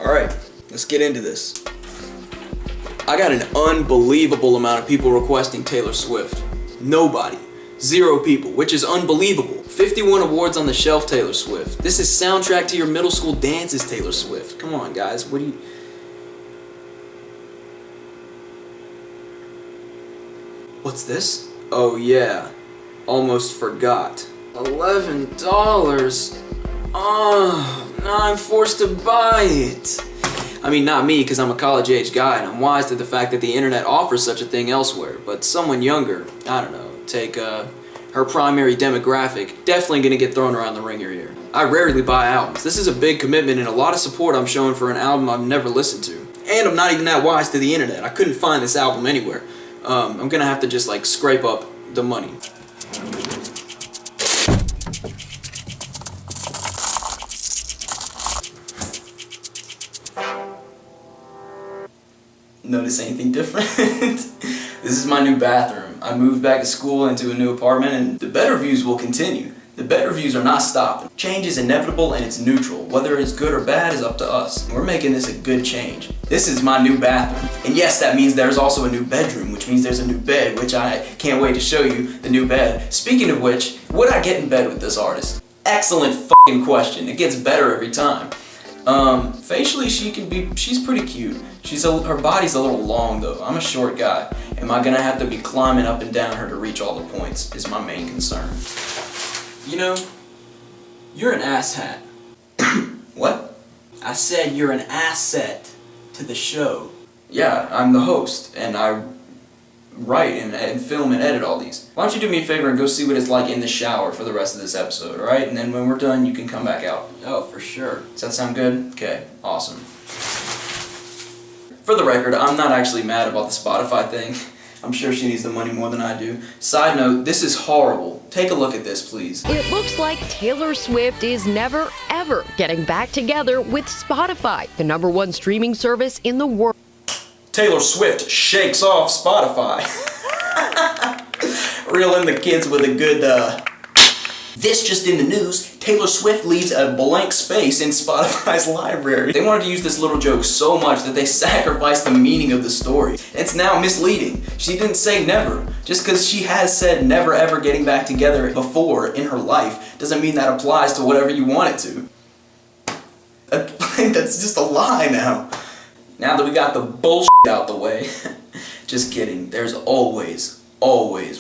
Alright, let's get into this. I got an unbelievable amount of people requesting Taylor Swift. Nobody. 0 people, which is unbelievable. 51 awards on the shelf, Taylor Swift. This is soundtrack to your middle school dances, Taylor Swift. Come on, guys, what do you... What's this? Oh yeah, almost forgot. $11. Oh, now I'm forced to buy it. I mean, not me, because I'm a college-age guy, and I'm wise to the fact that the internet offers such a thing elsewhere. But someone younger, I don't know, take her primary demographic, definitely gonna get thrown around the ringer here. I rarely buy albums. This is a big commitment and a lot of support I'm showing for an album I've never listened to. And I'm not even that wise to the internet. I couldn't find this album anywhere. I'm gonna have to just like scrape up the money. Notice anything different? This is my new bathroom. I moved back to school into a new apartment, and the bed reviews will continue. The bed reviews are not stopping. Change is inevitable and it's neutral. Whether it's good or bad is up to us. We're making this a good change. This is my new bathroom. And yes, that means there's also a new bedroom, which means there's a new bed, which I can't wait to show you the new bed. Speaking of which, would I get in bed with this artist? Excellent fucking question. It gets better every time. Facially she's pretty cute. Her body's a little long though. I'm a short guy. Am I gonna have to be climbing up and down her to reach all the points is my main concern. You know, you're an asshat. What? I said you're an asset to the show. Yeah, I'm the host, and I write and film and edit all these. Why don't you do me a favor and go see what it's like in the shower for the rest of this episode, alright? And then when we're done, you can come back out. Oh, for sure. Does that sound good? Okay, awesome. For the record, I'm not actually mad about the Spotify thing. I'm sure she needs the money more than I do. Side note, this is horrible. Take a look at this, please. It looks like Taylor Swift is never, ever getting back together with Spotify, the #1 streaming service in the world. Taylor Swift shakes off Spotify. Reel in the kids with a good, This just in the news, Taylor Swift leaves a blank space in Spotify's library. They wanted to use this little joke so much that they sacrificed the meaning of the story. It's now misleading. She didn't say never. Just because she has said never ever getting back together before in her life doesn't mean that applies to whatever you want it to. That's just a lie now. Now that we got the bullshit out the way. Just kidding. There's always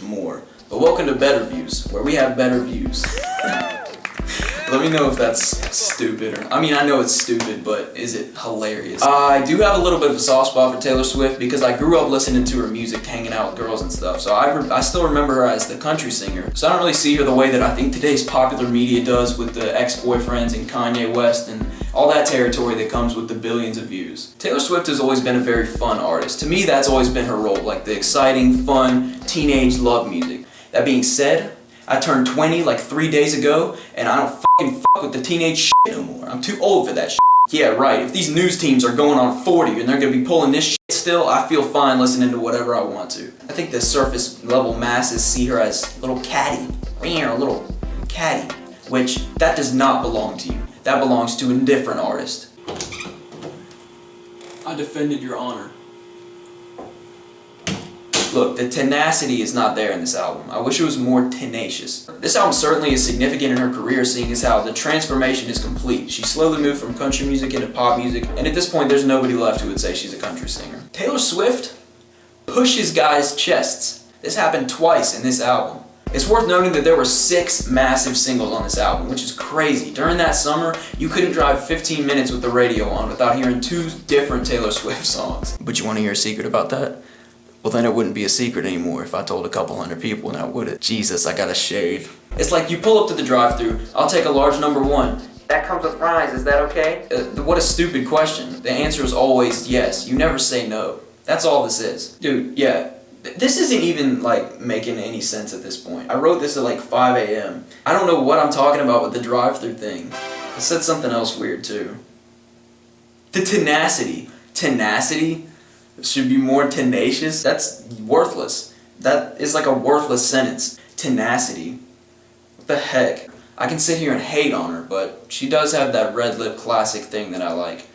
more. But welcome to Better Views, where we have better views. Let me know if that's stupid or... I mean, I know it's stupid, but is it hilarious? I do have a little bit of a soft spot for Taylor Swift because I grew up listening to her music, hanging out with girls and stuff. So I still remember her as the country singer. So I don't really see her the way that I think today's popular media does with the ex-boyfriends and Kanye West and all that territory that comes with the billions of views. Taylor Swift has always been a very fun artist. To me, that's always been her role, like the exciting, fun, teenage love music. That being said, I turned 20 like 3 days ago, and I don't fucking fuck with the teenage shit no more. I'm too old for that shit. Yeah, right, if these news teams are going on 40 and they're gonna be pulling this shit still, I feel fine listening to whatever I want to. I think the surface level masses see her as little catty, a little catty, which that does not belong to you. That belongs to a different artist. I defended your honor. Look, the tenacity is not there in this album. I wish it was more tenacious. This album certainly is significant in her career, seeing as how the transformation is complete. She slowly moved from country music into pop music, and at this point there's nobody left who would say she's a country singer. Taylor Swift pushes guys' chests. This happened twice in this album. It's worth noting that there were 6 massive singles on this album, which is crazy. During that summer, you couldn't drive 15 minutes with the radio on without hearing 2 different Taylor Swift songs. But you want to hear a secret about that? Well, then it wouldn't be a secret anymore if I told a couple hundred people, now would it? Jesus, I gotta shave. It's like you pull up to the drive-thru, I'll take a large #1. That comes with fries, is that okay? What a stupid question. The answer is always yes. You never say no. That's all this is. Dude, yeah. This isn't even like making any sense at this point. I wrote this at like 5 a.m. I don't know what I'm talking about with the drive-thru thing. I said something else weird too. The tenacity. Tenacity? Should be more tenacious? That's worthless. That is like a worthless sentence. Tenacity. What the heck? I can sit here and hate on her, but she does have that red lip classic thing that I like.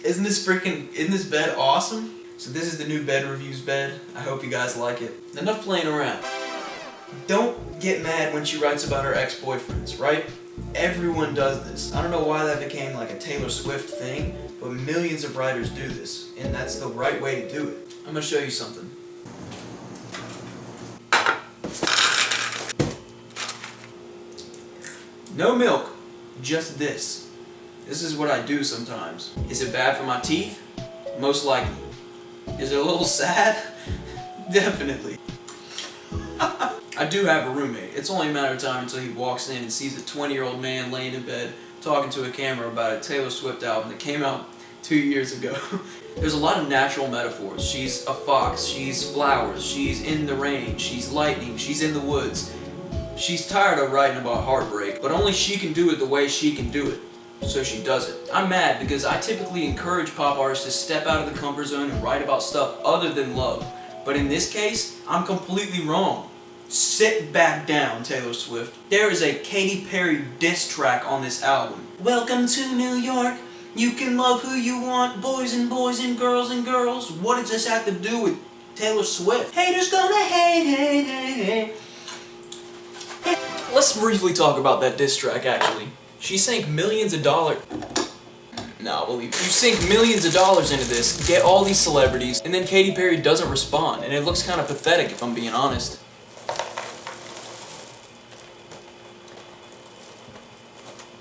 Isn't this bed awesome? So this is the new bed reviews bed. I hope you guys like it. Enough playing around. Don't get mad when she writes about her ex-boyfriends, right? Everyone does this. I don't know why that became like a Taylor Swift thing, but millions of writers do this, and that's the right way to do it. I'm gonna show you something. No milk, just this. This is what I do sometimes. Is it bad for my teeth? Most likely. Is it a little sad? Definitely. I do have a roommate. It's only a matter of time until he walks in and sees a 20-year-old man laying in bed talking to a camera about a Taylor Swift album that came out 2 years ago. There's a lot of natural metaphors. She's a fox, she's flowers, she's in the rain, she's lightning, she's in the woods. She's tired of writing about heartbreak, but only she can do it the way she can do it. So she does it. I'm mad because I typically encourage pop artists to step out of the comfort zone and write about stuff other than love. But in this case, I'm completely wrong. Sit back down, Taylor Swift. There is a Katy Perry diss track on this album. Welcome to New York. You can love who you want, boys and boys and girls and girls. What does this have to do with Taylor Swift? Haters gonna hate. Let's briefly talk about that diss track, actually. She sank millions of dollars. Nah, believe it. You sink millions of dollars into this, get all these celebrities, and then Katy Perry doesn't respond, and it looks kind of pathetic if I'm being honest.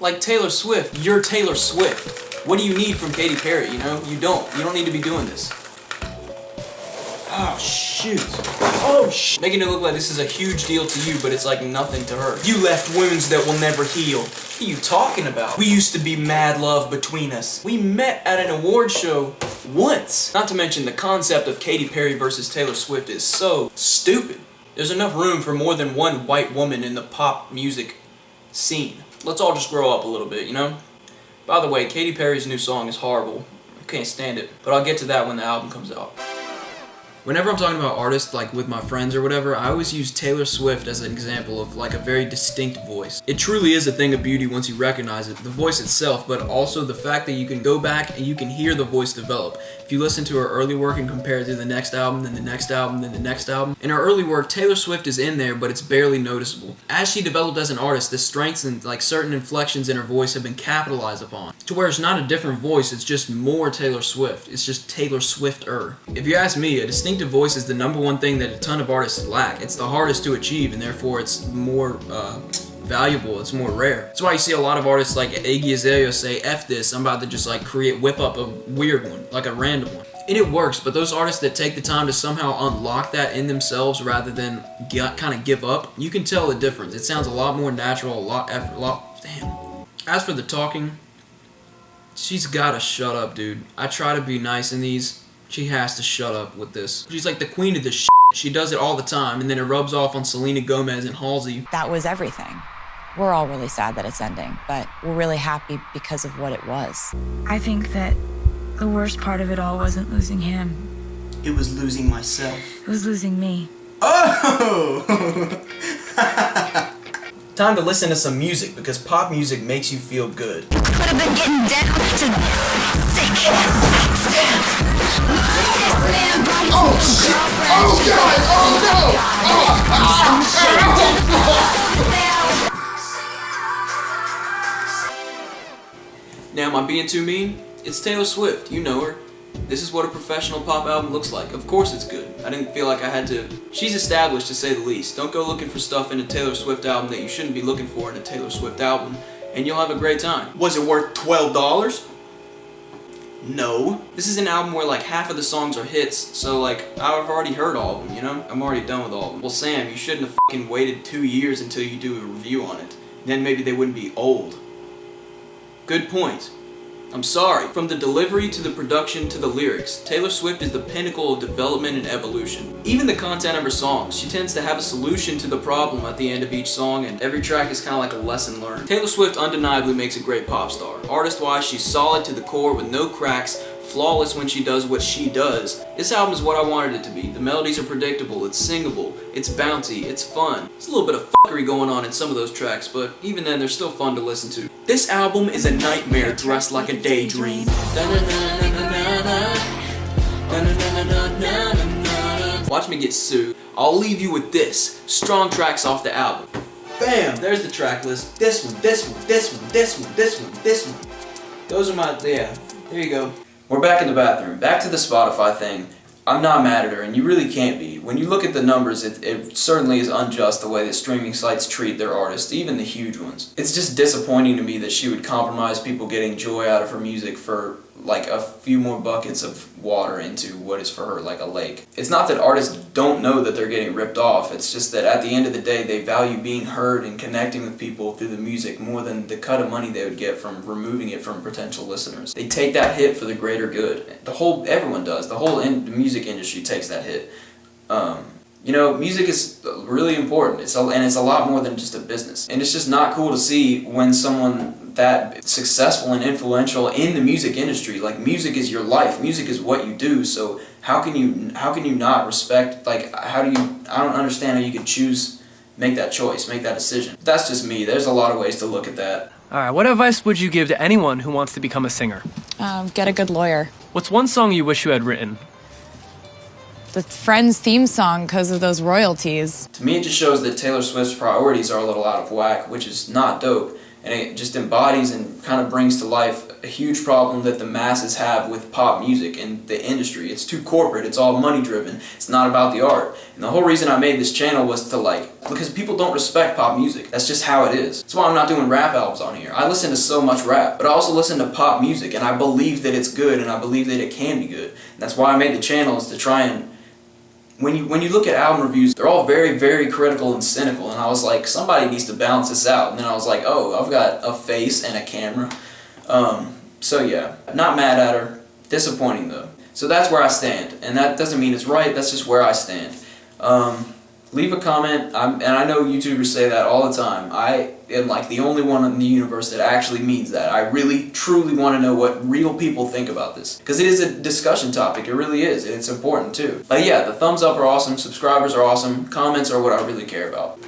Like Taylor Swift, you're Taylor Swift. What do you need from Katy Perry, you know? You don't need to be doing this. Oh, shoot. Oh, making it look like this is a huge deal to you, but it's like nothing to her. You left wounds that will never heal. What are you talking about? We used to be mad love between us. We met at an award show once. Not to mention the concept of Katy Perry versus Taylor Swift is so stupid. There's enough room for more than one white woman in the pop music scene. Let's all just grow up a little bit, you know? By the way, Katy Perry's new song is horrible. I can't stand it, but I'll get to that when the album comes out. Whenever I'm talking about artists, like with my friends or whatever, I always use Taylor Swift as an example of like a very distinct voice. It truly is a thing of beauty once you recognize it, the voice itself, but also the fact that you can go back and you can hear the voice develop. If you listen to her early work and compare it to the next album, then the next album, then the next album, in her early work, Taylor Swift is in there, but it's barely noticeable. As she developed as an artist, the strengths and like certain inflections in her voice have been capitalized upon, to where it's not a different voice, it's just more Taylor Swift. It's just Taylor Swift-er. If you ask me, a distinctive voice is the number one thing that a ton of artists lack. It's the hardest to achieve, and therefore it's more valuable, it's more rare. That's why you see a lot of artists like Iggy Azalea say, F this, I'm about to just like whip up a weird one, like a random one. And it works, but those artists that take the time to somehow unlock that in themselves rather than kind of give up, you can tell the difference. It sounds a lot more natural, a lot effort, damn. As for the talking, she's gotta shut up, dude. I try to be nice in these. She has to shut up with this. She's like the queen of the shit. She does it all the time, and then it rubs off on Selena Gomez and Halsey. That was everything. We're all really sad that it's ending, but we're really happy because of what it was. I think that the worst part of it all wasn't losing him. It was losing myself. It was losing me. Oh! Time to listen to some music, because pop music makes you feel good. Could have been getting down to sick. Oh shit! Oh god! Oh no! Now, am I being too mean? It's Taylor Swift, you know her. This is what a professional pop album looks like. Of course it's good. I didn't feel like I had to... She's established, to say the least. Don't go looking for stuff in a Taylor Swift album that you shouldn't be looking for in a Taylor Swift album, and you'll have a great time. Was it worth $12? No. This is an album where like half of the songs are hits, so like I've already heard all of them, you know? I'm already done with all of them. Well, Sam, you shouldn't have fucking waited 2 years until you do a review on it. Then maybe they wouldn't be old. Good point. I'm sorry. From the delivery to the production to the lyrics, Taylor Swift is the pinnacle of development and evolution. Even the content of her songs, she tends to have a solution to the problem at the end of each song, and every track is kind of like a lesson learned. Taylor Swift undeniably makes a great pop star. Artist-wise, she's solid to the core with no cracks, flawless when she does what she does. This album is what I wanted it to be. The melodies are predictable, it's singable, it's bouncy, it's fun. There's a little bit of fuckery going on in some of those tracks, but even then they're still fun to listen to. This album is a nightmare dressed like a daydream. Watch me get sued. I'll leave you with this. Strong tracks off the album. Bam! There's the track list. This one, this one, this one, this one, this one, this one. Those are my, yeah, there you go. We're back in the bathroom. Back to the Spotify thing. I'm not mad at her, and you really can't be. When you look at the numbers, it certainly is unjust the way that streaming sites treat their artists, even the huge ones. It's just disappointing to me that she would compromise people getting joy out of her music for like a few more buckets of water into what is for her like a lake. It's not that artists don't know that they're getting ripped off, it's just that at the end of the day they value being heard and connecting with people through the music more than the cut of money they would get from removing it from potential listeners. They take that hit for the greater good. Everyone does. The whole music industry takes that hit. You know, music is really important. It's a lot more than just a business. And it's just not cool to see when someone that successful and influential in the music industry, like music is your life, music is what you do, so how can you not respect, like I don't understand how you could make that choice, make that decision. That's just me. There's a lot of ways to look at that. Alright, what advice would you give to anyone who wants to become a singer? Get a good lawyer. What's one song you wish you had written? The Friends theme song because of those royalties. To me, it just shows that Taylor Swift's priorities are a little out of whack, which is not dope. And it just embodies and kind of brings to life a huge problem that the masses have with pop music and the industry. It's too corporate, it's all money driven, it's not about the art. And the whole reason I made this channel was to because people don't respect pop music. That's just how it is. That's why I'm not doing rap albums on here. I listen to so much rap, but I also listen to pop music and I believe that it's good and I believe that it can be good. And that's why I made the channel, is to try and when you look at album reviews, they're all very, very critical and cynical, and I was like, somebody needs to balance this out. And then I was like, oh, I've got a face and a camera. So yeah, not mad at her. Disappointing though. So that's where I stand, and that doesn't mean it's right, that's just where I stand. Leave a comment, and I know YouTubers say that all the time. I am like the only one in the universe that actually means that. I really, truly want to know what real people think about this. Because it is a discussion topic, it really is, and it's important too. But yeah, the thumbs up are awesome, subscribers are awesome, comments are what I really care about.